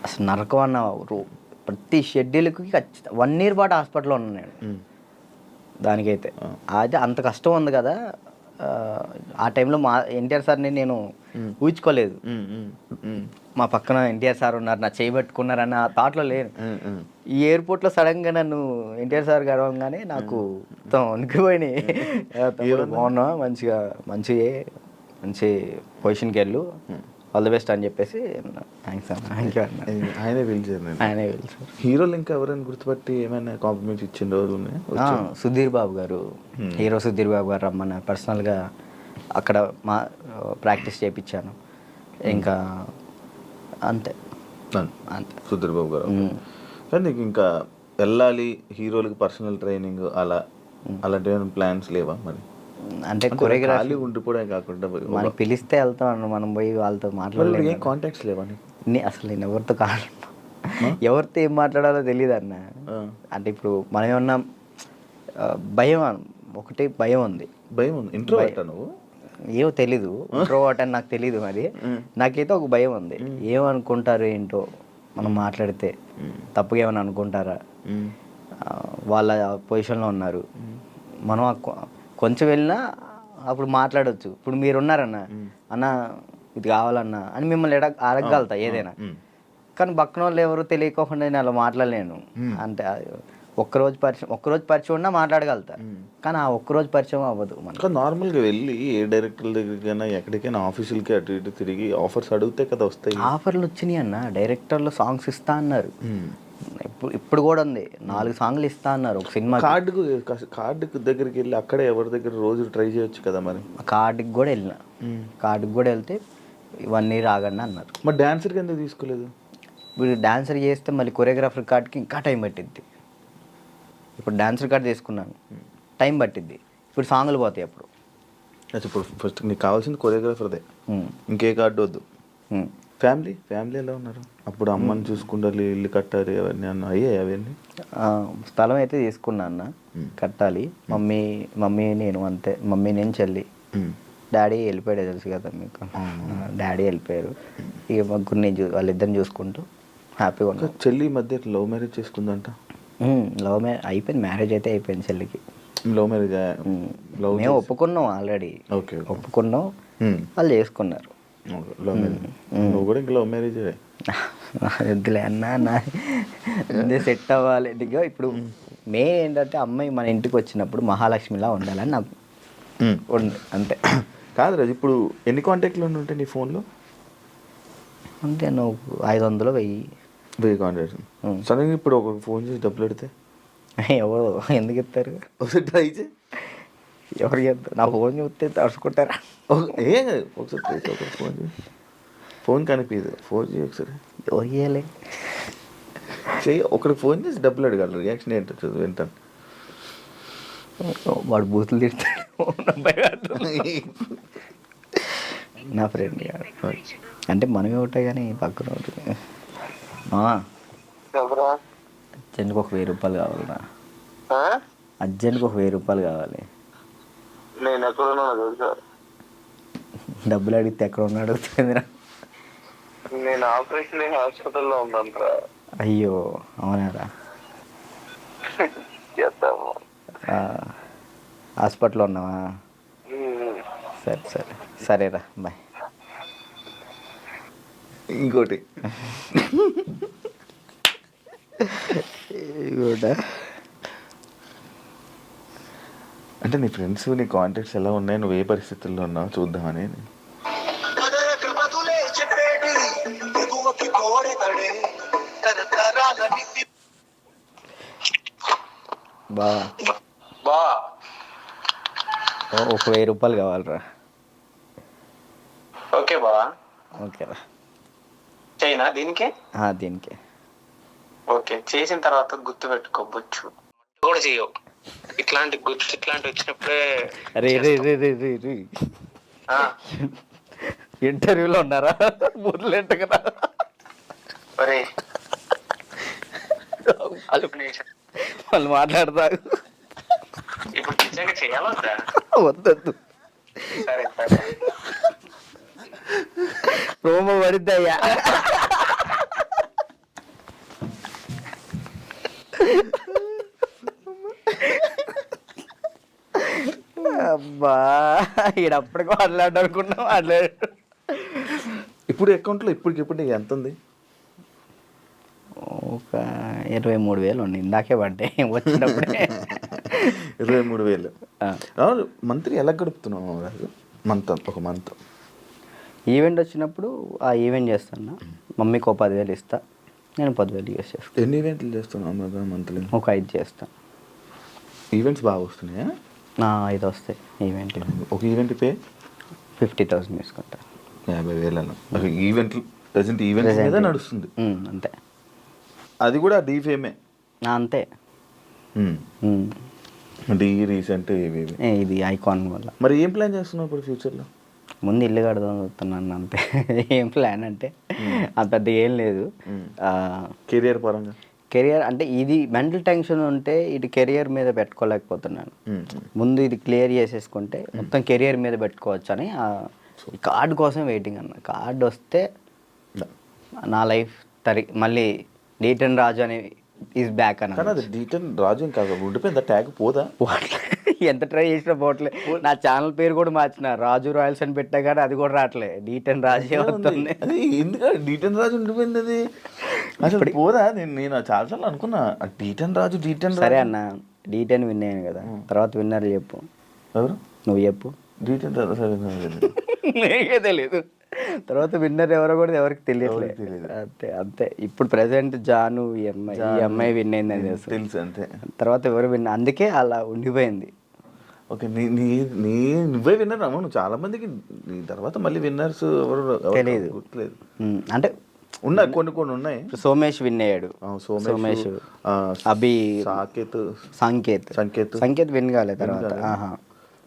అసలు నరకం అన్న, ప్రతి షెడ్యూల్కి 1 year పాటు హాస్పిటల్లో ఉన్నాను నేను. దానికైతే అయితే అంత కష్టం ఉంది కదా. ఆ టైంలో మా ఎన్టీఆర్ సార్ని నేను ఊహించుకోలేదు. మా పక్కన ఎన్టీఆర్ సార్ ఉన్నారు, నా చేయబెట్టుకున్నారు అన్న థాట్లో లేను. ఈ ఎయిర్పోర్ట్లో సడన్గా నన్ను ఎన్టీఆర్ సార్ గడవగానే నాకు మొత్తం వణికిపోయినాయి. బాగున్నా, మంచి పొజిషన్కి వెళ్ళు, ఆల్ ది బెస్ట్ అని చెప్పేసి థ్యాంక్స్ అన్న, థ్యాంక్ యూ అన్న. ఆయనే పిలిచారు. హీరోలు ఇంకా ఎవరైనా గుర్తుపట్టి ఏమైనా కాంప్లిమెంట్స్ ఇచ్చిన రోజు ఉన్నాయి? సుధీర్ బాబు గారు, హీరో సుధీర్ బాబు గారు రమ్మన్నారు పర్సనల్గా, అక్కడ మా ప్రాక్టీస్ చేయించాను. ఇంకా అంతే. సుధీర్ బాబు గారు. కానీ నీకు ఇంకా వెళ్ళాలి హీరోలకి పర్సనల్ ట్రైనింగ్ అలాంటి ప్లాన్స్ లేవా మరి? అంటే కొరియోగ్రఫీ ఉండిపోవడం కాకుండా మనకి పిలిస్తే వెళ్తాం, మనం పోయి వాళ్ళతో మాట్లాడలేదు. కాంటాక్ట్స్ లేవా? అసలు నేను ఎవరితో ఎవరితో ఏం మాట్లాడాలో తెలియదు అన్న. అంటే ఇప్పుడు మనం ఏమన్నా భయం, ఒకటి భయం ఉంది. ఇంట్రోవర్ట్ నువ్వు? ఏమో తెలీదు, ఇంట్రోవర్ట్ అని నాకు తెలీదు. మరి నాకైతే ఒక భయం ఉంది, ఏమనుకుంటారు ఏంటో, మనం మాట్లాడితే తప్పుగా ఏమైనా అనుకుంటారా, వాళ్ళ పొజిషన్లో ఉన్నారు, మనం కొంచెం వెళ్ళినా అప్పుడు మాట్లాడవచ్చు. ఇప్పుడు మీరున్నారన్న, అన్న ఇది కావాలన్నా అని మిమ్మల్ని అడగగలుగుతా ఏదైనా. కానీ పక్కన వాళ్ళు ఎవరు తెలియకోకుండా నేను అలా మాట్లాడలేను. అంటే ఒక్కరోజు పరిచయం ఉన్నా మాట్లాడగలుగుతా, కానీ ఆ ఒక్కరోజు పరిచయం అవ్వదు. మనకు నార్మల్గా వెళ్ళి ఏ డైరెక్టర్ దగ్గరికైనా ఎక్కడికైనా ఆఫీసులకి అటు ఇటు తిరిగి ఆఫర్స్ అడిగితే కదా వస్తాయి. ఆఫర్లు వచ్చినాయి అన్న, డైరెక్టర్లు సాంగ్స్ ఇస్తా అన్నారు. ఇప్పుడు కూడా ఉంది, 4 songs ఇస్తా అన్నారు ఒక సినిమా. కార్డుకు దగ్గరికి వెళ్ళి అక్కడే ఎవరి దగ్గర రోజు ట్రై చేయొచ్చు కదా మరి. కార్డుకి కూడా వెళ్ళిన, కార్డుకి కూడా వెళ్తే 1 year ఆగండి అన్నారు. మరి డాన్సర్కి ఎందుకు తీసుకోలేదు? ఇప్పుడు డాన్సర్ చేస్తే మళ్ళీ కొరియోగ్రాఫర్ కార్డ్కి ఇంకా టైం పట్టిద్ది. ఇప్పుడు డాన్సర్ కార్డ్ తీసుకున్నాను, టైం పట్టిద్ది. ఇప్పుడు సాంగ్లు పోతాయి అప్పుడు. ఇప్పుడు ఫస్ట్ నీకు కావాల్సింది కొరియోగ్రాఫర్దే, ఇంకే కార్డు వద్దు. ఫ్యామిలీ ఎలా ఉన్నారు? అప్పుడు అమ్మని చూసుకుంటారు, ఇల్లు కట్టాలి, అవన్నీ అయ్యాయి అవన్నీ? స్థలం అయితే తీసుకున్నా అన్న, కట్టాలి. మమ్మీ నేను అంతే, మమ్మీ నేను చెల్లి. డాడీ వెళ్ళిపోయాడు, తెలుసు కదా మీకు, డాడీ వెళ్ళిపోయారు. ఇక ముగ్గురు వాళ్ళిద్దరిని చూసుకుంటూ హ్యాపీగా ఉన్నా. చెల్లి మధ్య లవ్ మ్యారేజ్ చేసుకుందంట? లవ్ మ్యారేజ్ అయిపోయింది, మ్యారేజ్ అయితే అయిపోయింది చెల్లికి. లవ్ మ్యారేజ్ మేము ఒప్పుకున్నాం ఆల్రెడీ, ఒప్పుకున్నాం, వాళ్ళు చేసుకున్నారు. నువ్వు కూడా ఇంకా లవ్ మ్యారేజ్ వద్దులే అన్న, అదే సెట్ అవ్వాలి. ఇప్పుడు మెయిన్ ఏంటంటే అమ్మాయి మన ఇంటికి వచ్చినప్పుడు మహాలక్ష్మిలా ఉండాలని నాకు ఉంది, అంతే. కాదు రాజు, ఇప్పుడు ఎన్ని కాంటాక్ట్లు ఉంటాయి నీ ఫోన్లో? అంటే నువ్వు 500 1000 కాంటాక్ట్స్. సడన్గా ఇప్పుడు ఒక ఫోన్ చేసి డబ్బులు పెడితే ఎవరు ఎందుకు ఇస్తారు? ఒకసారి ట్రై చేయి. ఎవరు చేస్తారు? నా ఫోన్ చూస్తే తడుచుకుంటారా? ఏం కాదు, ఒకసారి ఫోన్ చేసి, ఫోన్ కనిపించదు, ఫోన్ చేయి ఒకసారి. ఎవరు చేయాలి? చెయ్యి, ఒకరికి ఫోన్ చేసి డబ్బులు అడగాలి, రియాక్షన్ ఏంటో వింటాను. వాడు బూతులు తిడతాడు నా ఫ్రెండ్ గారు. అంటే మనమే ఉంటాయి కానీ పక్కన ఉంటుంది. అర్జెంట్కి ఒక 1000 రూపాయలు కావాలరా, అర్జెంట్కి ఒక 1000 రూపాయలు కావాలి. డబ్బులు అడిగితే ఎక్కడ ఉన్నా అడుగుతుందిరా. నేను ఆపరేషన్ హాస్పిటల్లో ఉన్నాను. అయ్యో అవునారా? హాస్పిటల్లో ఉన్నావా? సరే సరే సరేరా బాయ్. ఇంకోటి కూడా అంటే నీ ఫ్రెండ్స్ నీ కాంటాక్ట్స్ ఎలా ఉన్నాయి, నువ్వు ఏ పరిస్థితుల్లో ఉన్నావు చూద్దామని. బా బా ఒక 1000 రూపాయలు కావాలరా. ఓకే బా, ఓకేరా. చైనా దీనికి దీనికి ఓకే. చేసిన తర్వాత గుర్తు పెట్టుకోవచ్చు కూడా చేయవు. ఇట్లాంటి వచ్చినప్పుడే రే రే రే రే రే రే ఇంటర్వ్యూలో ఉన్నారా మురళంట కదా. ఒరే వాళ్ళు మాట్లాడతారు. ఇప్పుడు నిజంగా చేయాలొద్దా? వద్దొద్దు, సరే సరే ప్రోమో పడిద్దయ్యా. అబ్బా ఈడప్పటికి మాట్లాడు అనుకున్నా మాట్లాడు. ఇప్పుడు అకౌంట్లో ఇప్పటికిప్పుడు ఎంత ఉంది? ఒక 23,000 ఉంది. ఇందాకే పడ్డాయి వచ్చినప్పుడే. 23,000. మంత్లీ ఎలా గడుపుతున్నావు రాజు? ఒక మంత్ ఈవెంట్ వచ్చినప్పుడు ఆ ఈవెంట్ చేస్తాను. మమ్మీకి ఒక 10,000 ఇస్తా, నేను 10,000 యూస్ చేస్తాను. ఎన్ని ఈవెంట్లు చేస్తున్నావు మంత్లీ? ఒక 5 చేస్తాను. ఈవెంట్స్ బాగా వస్తున్నాయా? 5 వస్తాయి ఈవెంట్. ఒక ఈవెంట్ పే 50,000 తీసుకుంటా. 50,000 ఈవెంట్లు ప్రజెంట్ ఈవెంట్ మీద నడుస్తుంది అంతే. అది కూడా డీఫేమే అంతే. డీ రీసెంట్ ఇది ఐకాన్ వల్ల. మరి ఏం ప్లాన్ చేస్తున్నావు ఇప్పుడు ఫ్యూచర్లో? ముందు ఇల్లు కడదాం చూస్తున్నాను అంతే. ఏం ప్లాన్ అంటే అంత పెద్ద ఏం లేదు. కెరియర్ పరంగా కెరియర్ అంటే ఇది మెంటల్ టెన్షన్ ఉంటే ఇది కెరియర్ మీద పెట్టుకోలేకపోతున్నాను. ముందు ఇది క్లియర్ చేసేసుకుంటే మొత్తం కెరియర్ మీద పెట్టుకోవచ్చు అని కార్డు కోసం వెయిటింగ్ అన్న. కార్డు వస్తే నా లైఫ్ మళ్ళీ డీటన్ రాజు అని ఈజ్ బ్యాక్ అన్న. కానీ అది డీటన్ రాజు ఇంకా ఉండిపోయిందా? ట్యాగ్ పోదా? ఎంత ట్రై చేసినా పోవట్లే. నా ఛానల్ పేరు కూడా మార్చిన, రాజు రాయల్స్ అని పెట్టా కానీ అది కూడా రావట్లే. డీటన్ రాజే వస్తుంది. అది ఎందుకంటే డీటన్ రాజు ఉండిపోయింది. అది అసలు పోదా? నేను చాలాసార్లు అనుకున్నా డీటన్ రాజు. సరే అన్న, డీటెన్ విన్ అయ్యాను కదా, తర్వాత విన్నర్ చెప్పు. ఎవరు? నువ్వు చెప్పు. డీటన్ రాజు నీకే తెలియదు. తర్వాత విన్నర్ ఎవరో కూడా ఎవరికి తెలియట్లేదు. అంతే అంతే. ఇప్పుడు ప్రెసెంట్ జాను ఈ అమ్మాయి విన్ అయిందని తెలుసు అంతే. తర్వాత ఎవరు విన్, అందుకే అలా ఉండిపోయింది. ఓకే, నువ్వే విన్నర్ అమ్మ. నువ్వు చాలా మందికి నీ తర్వాత మళ్ళీ విన్నర్స్ ఎవరు తెలియదు, గుర్తులేదు. అంటే ఉన్నాయి, కొన్ని ఉన్నాయి. సోమేష్ విన్ అయ్యాడు. సోమేష్, అభి, సంకేత్ విన్ కాలేదు. తర్వాత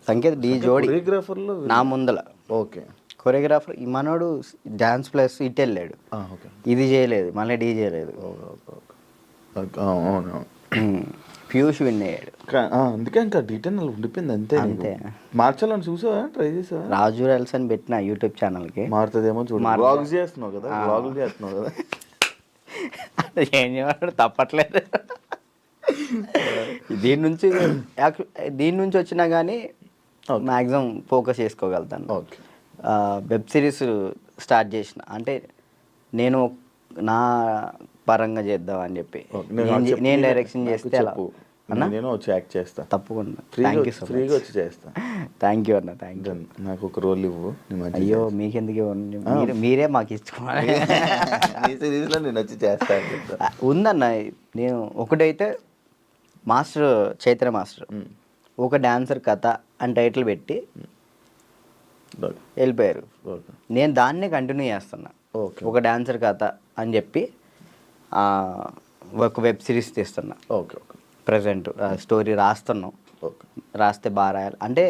సంకేత్ డీ జోడి కొరియోగ్రాఫర్లో నా ముందల. ఓకే, కొరియోగ్రాఫర్ ఈ మనోడు డాన్స్ ప్లస్ ఇట్ వెళ్ళాడు. ఇది చేయలేదు, మళ్ళీ డీ చేయలేదు. పీయూష్ విన్ అయ్యాడు. అందుకే ఇంకా డీటెయిల్ ఉండిపోయింది అంతే. అంతే. మార్చాలని చూసావా? ట్రై చేసావా? రాజు రాయల్స్ అని పెట్టిన యూట్యూబ్ ఛానల్కి. మారుతుందేమో చూడు. వ్లాగ్స్ చేస్తున్నావు కదా, వ్లాగులు చేస్తున్నావు కదా. ఏం చేయమంటాడు, తప్పట్లేదు. దీని నుంచి వచ్చినా కానీ మ్యాక్సిమం ఫోకస్ చేసుకోగలుగుతాను. ఓకే. వెబ్ సిరీస్ స్టార్ట్ చేసిన, అంటే నేను నా పరంగా చేద్దాం అని చెప్పి నేను డైరెక్షన్ చేస్తే నేను వచ్చి యాక్ట్ చేస్తా తప్పకుండా. ఫ్రీగా వచ్చి చేస్తా. థ్యాంక్ యూ అన్న, థ్యాంక్ యూ. నాకు ఒక రోల్ ఇవ్వు. అయ్యో మీకెందుకు, మీరే మాకు ఇచ్చుకోవాలి. సిరీస్లో నేను వచ్చి చేస్తా ఉందన్న. నేను ఒకటైతే మాస్టర్ చైత్ర మాస్టర్ ఒక డాన్సర్ కథ అని టైటిల్ పెట్టి వెళ్ళిపోయారు. నేను దాన్నే కంటిన్యూ చేస్తున్నా. ఒక డాన్సర్ కథ అని చెప్పి ఒక వెబ్ సిరీస్ తీస్తున్నా. Okay okay. ప్రజెంట్ స్టోరీ రాస్తున్నాం. రాస్తే బాగా రాయాలి. అంటే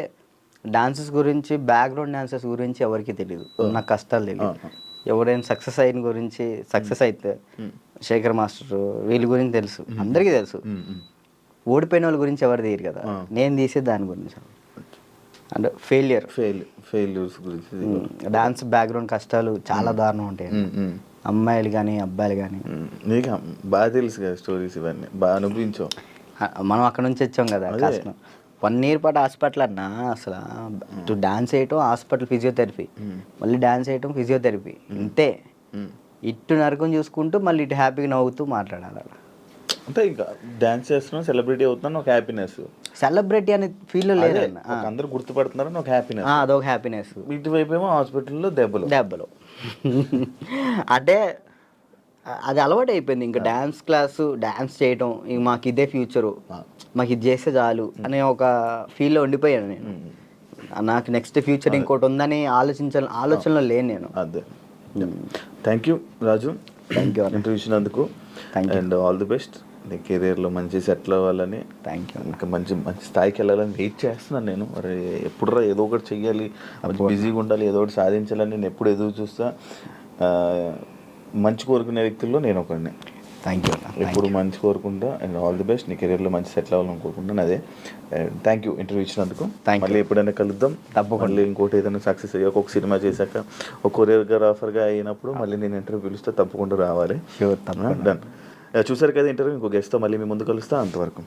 డాన్సెస్ గురించి, బ్యాక్గ్రౌండ్ డాన్సెస్ గురించి ఎవరికి తెలియదు, నాకు కష్టాలు తెలియదు. ఎవరైనా సక్సెస్ అయిన గురించి, సక్సెస్ అయితే శేఖర్ మాస్టర్ వీళ్ళ గురించి తెలుసు, అందరికీ తెలుసు. ఓడిపోయిన వాళ్ళ గురించి ఎవరు తెలియదు కదా. నేను తీసే దాని గురించి, అంటే ఫెయిల్యూర్స్ గురించి. డాన్స్ బ్యాక్గ్రౌండ్ కష్టాలు చాలా దారుణం ఉంటాయి. అమ్మాయిలు కానీ అబ్బాయిలు కానీ. నీకు బాగా తెలుసు కదా స్టోరీస్, ఇవన్నీ బాగా అనుభవించావు. మనం అక్కడ నుంచి వచ్చాం కదా కష్టం. 1 ఇయర్ పాటు హాస్పిటల్ అన్నా అసలు ఇటు డాన్స్ వేయటం హాస్పిటల్ ఫిజియోథెరపీ మళ్ళీ డాన్స్ వేయటం ఫిజియోథెరపీ ఇంతే. ఇటు నరకం చూసుకుంటూ మళ్ళీ ఇటు హ్యాపీగా నవ్వుతూ మాట్లాడాలి అలా. అంటే ఇంకా డాన్స్ చేస్తున్నాను, సెలబ్రిటీ అవుతున్నాను, ఒక హ్యాపీనెస్. సెలబ్రిటీ అనే ఫీల్ లేదన్న. అందరూ గుర్తుపడుతున్నారని ఒక హ్యాపీనెస్. అదొక హ్యాపీనెస్. ఇటువైపు ఏమో హాస్పిటల్లో దెబ్బలు అంటే అది అలవాటు అయిపోయింది. ఇంకా డ్యాన్స్ క్లాసు డ్యాన్స్ చేయటం ఇంక మాకు ఇదే ఫ్యూచరు, మాకు ఇది చేస్తే చాలు అనే ఒక ఫీల్లో ఉండిపోయాను నేను. నాకు నెక్స్ట్ ఫ్యూచర్ ఇంకోటి ఉందని ఆలోచనలో లేను నేను. అదే. Thank you Raju, thank you interview ఇచ్చినందుకు. And all the best. నీ కెరీర్లో మంచి సెటిల్ అవ్వాలని, థ్యాంక్ యూ. ఇంకా మంచి మంచి స్థాయికి వెళ్ళాలని వెయిట్ చేస్తున్నాను నేను. మరి ఎప్పుడురా ఏదో ఒకటి చెయ్యాలి, మంచి బిజీగా ఉండాలి, ఏదో ఒకటి సాధించాలని నేను ఎప్పుడు ఎదురు చూస్తా. మంచి కోరుకునే వ్యక్తుల్లో నేను ఒకడిని. Thank you. ఎప్పుడు మంచి కోరుకుంటా. And all the best. నీ కెరీర్లో మంచి సెటిల్ అవ్వాలని కోరుకుంటాను. అదే. థ్యాంక్ యూ ఇంటర్వ్యూ ఇచ్చినందుకు. మళ్ళీ ఎప్పుడైనా కలుద్దాం తప్పకుండా. మళ్ళీ ఇంకోటి ఏదైనా సక్సెస్ అయ్యాక ఒక సినిమా చేశాక ఒక కొరియోగ్రాఫర్గా అయినప్పుడు మళ్ళీ నేను ఇంటర్వ్యూ పిలుస్తే తప్పకుండా రావాలి. షూర్. డన్. చూసారు కదా ఇంటర్వ్యూ. ఇంకో గెస్ట్తో మళ్ళీ మీ ముందు కలుస్తా. అంతవరకు